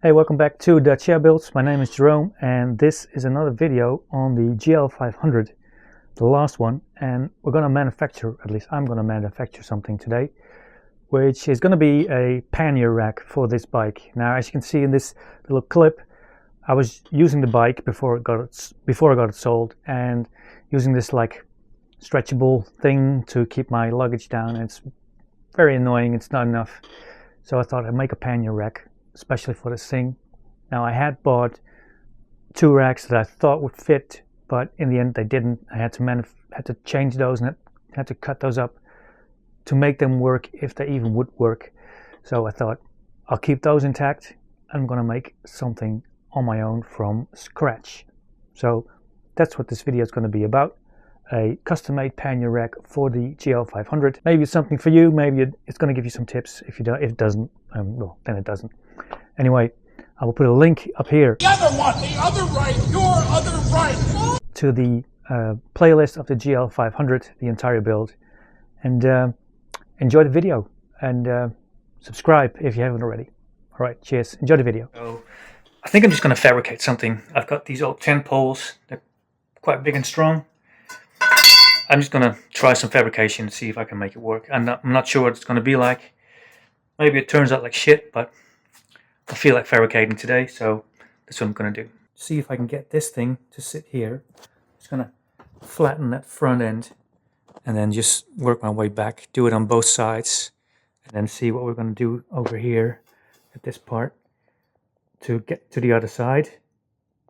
Hey, welcome back to the chair builds. My name is Jerome and this is another video on the GL500, the last one, and we're going to manufacture, at least I'm going to manufacture something today, which is going to be a pannier rack for this bike. Now, as you can see in this little clip, I was using the bike before I got it sold, and using this like stretchable thing to keep my luggage down. It's very annoying, it's not enough. So I thought I'd make a pannier rack especially for this thing. Now, I had bought two racks that I thought would fit, but in the end they didn't. I had to change those and had to cut those up to make them work, if they even would work. So I thought I'll keep those intact. I'm gonna make something on my own from scratch. So that's what this video is going to be about. A custom-made pannier rack for the GL500. Maybe it's something for you, maybe it's going to give you some tips. If it doesn't, well, then it doesn't. Anyway, I will put a link up here. The other one, the other right, your other right. To the playlist of the GL500, the entire build. And enjoy the video. And subscribe if you haven't already. Alright, cheers. Enjoy the video. So, I think I'm just going to fabricate something. I've got these old tentpoles. They're quite big and strong. I'm just going to try some fabrication and see if I can make it work. I'm not sure what it's going to be like. Maybe it turns out like shit, but I feel like fabricating today, so that's what I'm going to do. See if I can get this thing to sit here. Just going to flatten that front end and then just work my way back. Do it on both sides and then see what we're going to do over here at this part to get to the other side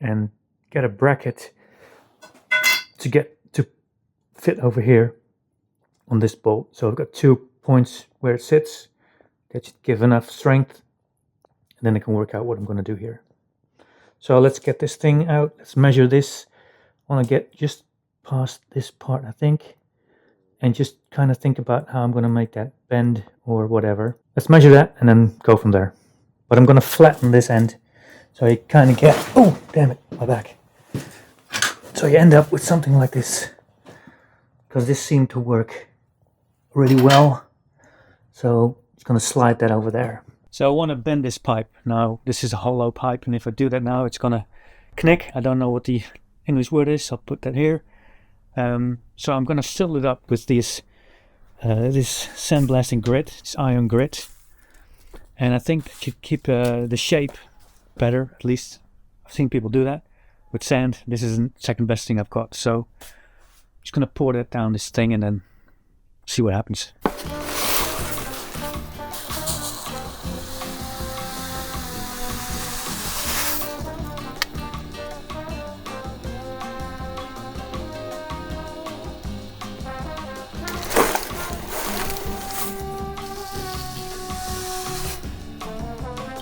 and get a bracket to fit over here on this bolt. So I've got 2 points where it sits that should give enough strength, and then I can work out what I'm going to do here. So let's get this thing out. Let's measure this. I want to get just past this part, I think, and just kind of think about how I'm going to make that bend or whatever. Let's measure that and then go from there. But I'm going to flatten this end so you kind of get, oh damn it, my back. So you end up with something like this, because this seemed to work really well. So it's going to slide that over there. So I want to bend this pipe. Now, this is a hollow pipe, and if I do that now, it's going to knick. I don't know what the English word is. I'll put that here. So I'm going to fill it up with this sandblasting grit, this iron grit. And I think it should keep the shape better, at least. I've seen people do that with sand. This is the second best thing I've got. So I'm just going to pour that down this thing and then see what happens.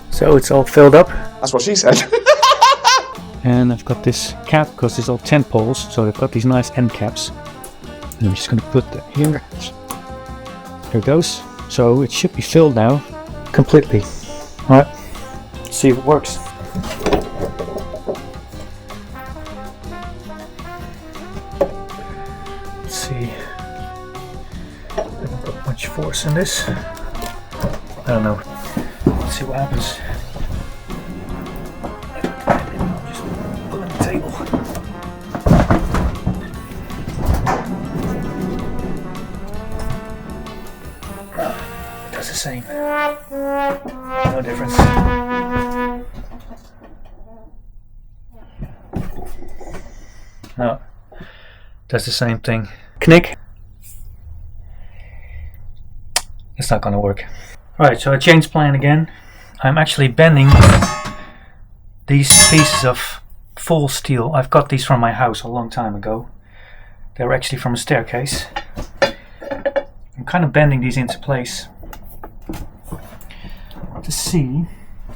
So it's all filled up. That's what she said. And I've got this cap, because it's all tent poles, so they've got these nice end caps. And I'm just going to put that here. There it goes. So it should be filled now, completely. Alright, let's see if it works. Let's see. I haven't got much force in this. I don't know. Let's see what happens. Table. It does the same. No difference. No, does the same thing. Knick. It's not going to work. Alright, so I changed plan again. I'm actually bending these pieces of full steel. I've got these from my house a long time ago. They were actually from a staircase. I'm kind of bending these into place to see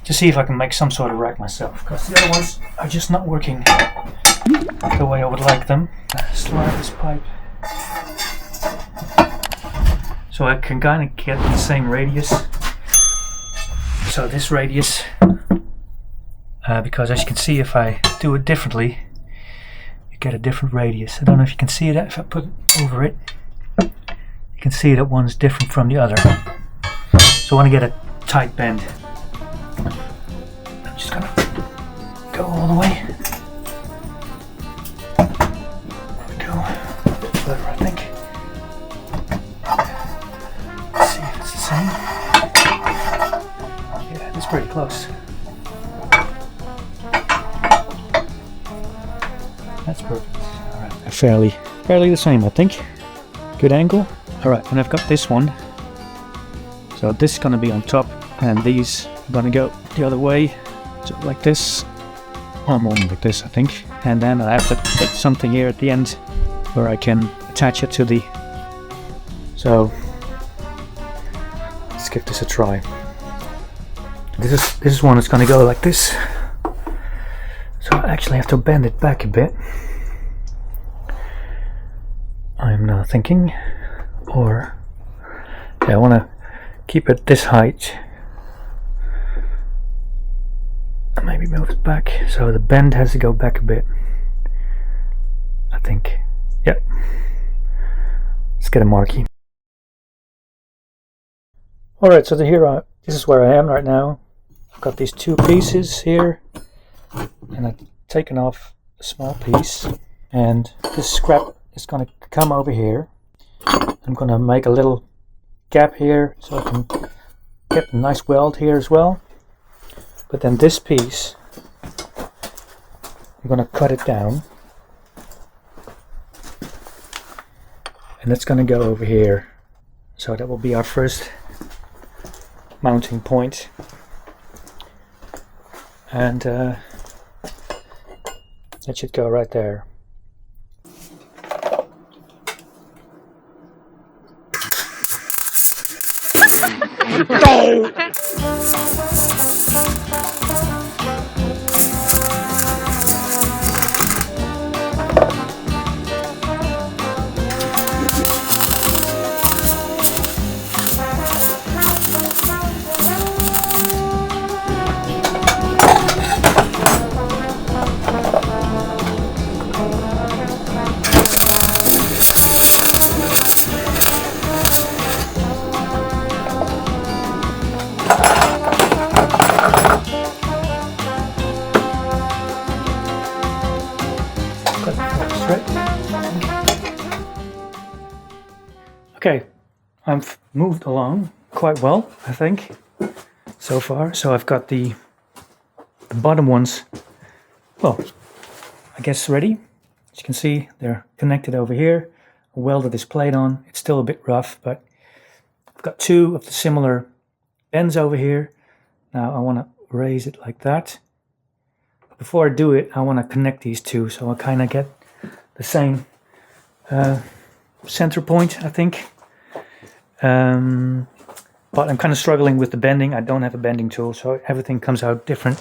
if I can make some sort of rack myself, because the other ones are just not working the way I would like them. Slide this pipe so I can kind of get the same radius. So this radius, because as you can see, if I do it differently, you get a different radius. I don't know if you can see it. If I put it over it, you can see that one's different from the other. So I want to get a tight bend. I'm just it's pretty close. That's perfect. Alright, fairly the same, I think. Good angle. Alright, and I've got this one. So this is gonna be on top, and these are gonna go the other way. So like this. Or more like this, I think. And then I have to put something here at the end where I can attach it to the... So let's give this a try. This is one that's gonna go like this. So I actually have to bend it back a bit. I'm now thinking, or yeah, I want to keep it this height. And maybe move it back, so the bend has to go back a bit. I think. Yep. Let's get a marquee. Alright, so this is where I am right now. I've got these two pieces here, and I've taken off a small piece, and this scrap is going to come over here. I'm going to make a little gap here so I can get a nice weld here as well. But then this piece, I'm going to cut it down, and it's going to go over here. So that will be our first mounting point. And that should go right there. Okay, I've moved along quite well, I think, so far. So I've got the bottom ones, well, I guess ready. As you can see, they're connected over here. I welded this plate on. It's still a bit rough, but I've got two of the similar bends over here. Now I want to raise it like that. But before I do it, I want to connect these two so I kind of get the same center point, I think. But I'm kind of struggling with the bending. I don't have a bending tool, so everything comes out different.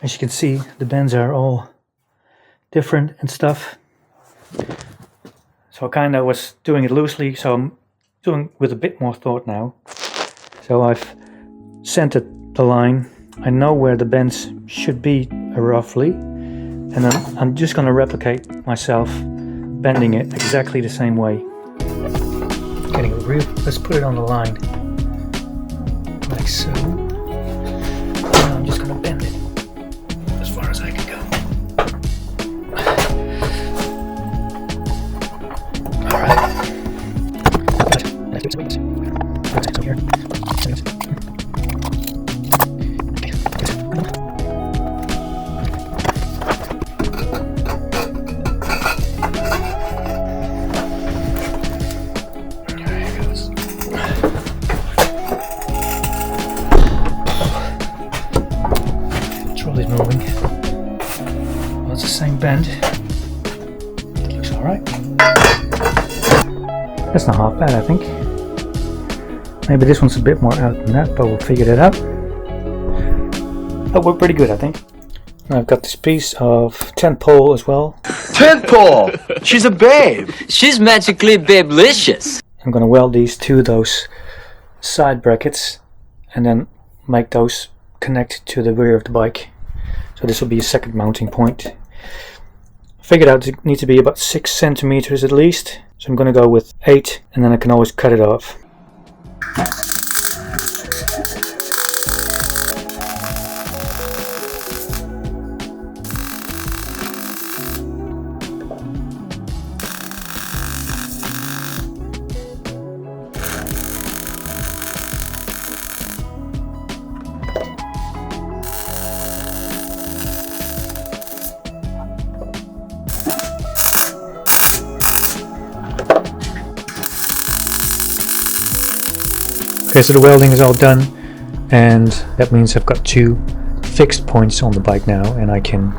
As you can see, the bends are all different and stuff. So I kind of was doing it loosely, so I'm doing with a bit more thought now. So I've centered the line. I know where the bends should be roughly, and then I'm just going to replicate myself bending it exactly the same way. Getting it real. Let's put it on the line, like so. And I'm just going to bend it as far as I can go. All right. Let's do it. Let's here. Moving. Well, it's the same bend. It looks alright. That's not half bad, I think. Maybe this one's a bit more out than that, but we'll figure that out. That worked pretty good, I think. And I've got this piece of tentpole as well. Tentpole! She's a babe! She's magically babelicious. I'm gonna weld these to those side brackets and then make those connect to the rear of the bike. So this will be a second mounting point. I figured out it needs to be about 6 centimeters at least. So I'm going to go with 8, and then I can always cut it off. Okay, so the welding is all done, and that means I've got 2 fixed points on the bike now, and I can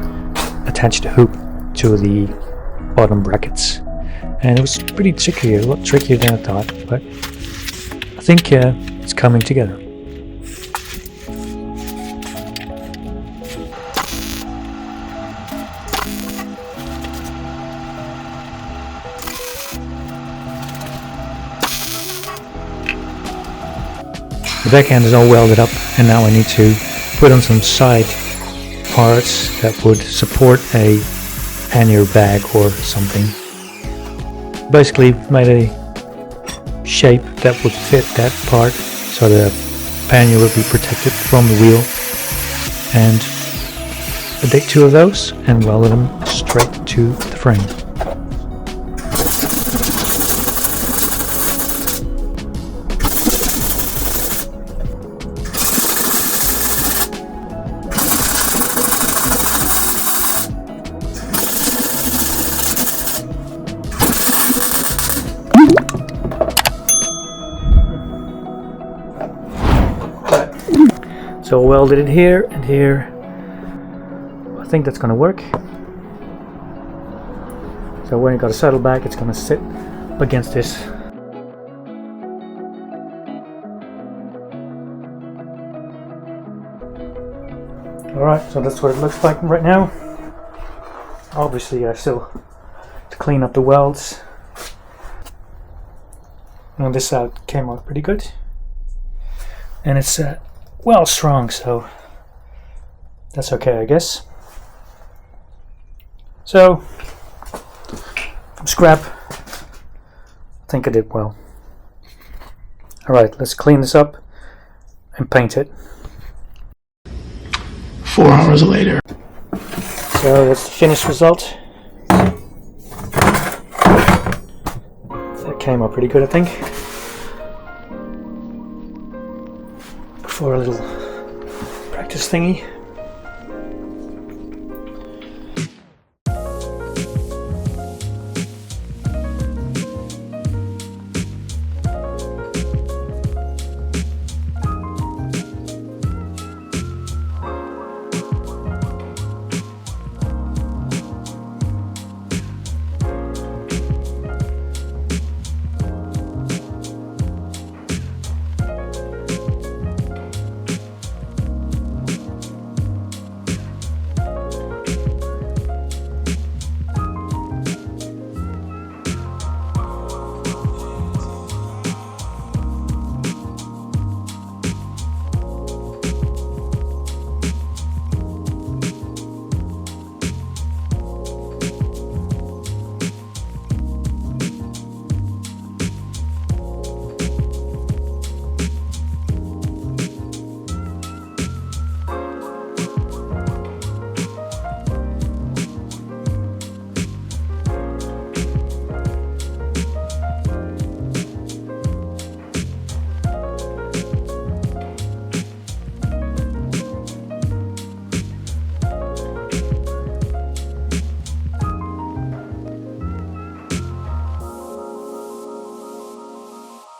attach the hoop to the bottom brackets. And it was pretty tricky, a lot trickier than I thought, but I think it's coming together. The backhand is all welded up, and now I need to put on some side parts that would support a pannier bag or something. Basically made a shape that would fit that part so the pannier would be protected from the wheel, and I did 2 of those and welded them straight to the frame. So I welded it here and here. I think that's gonna work. So when you got a saddle back, it's gonna sit against this. Alright, so that's what it looks like right now. Obviously I still have to clean up the welds. And this side came out pretty good. And it's well strong, so that's okay, I guess. So from scrap, I think I did well. Alright, let's clean this up and paint it. 4 hours later. So that's the finished result. That came out pretty good, I think. For a little practice thingy.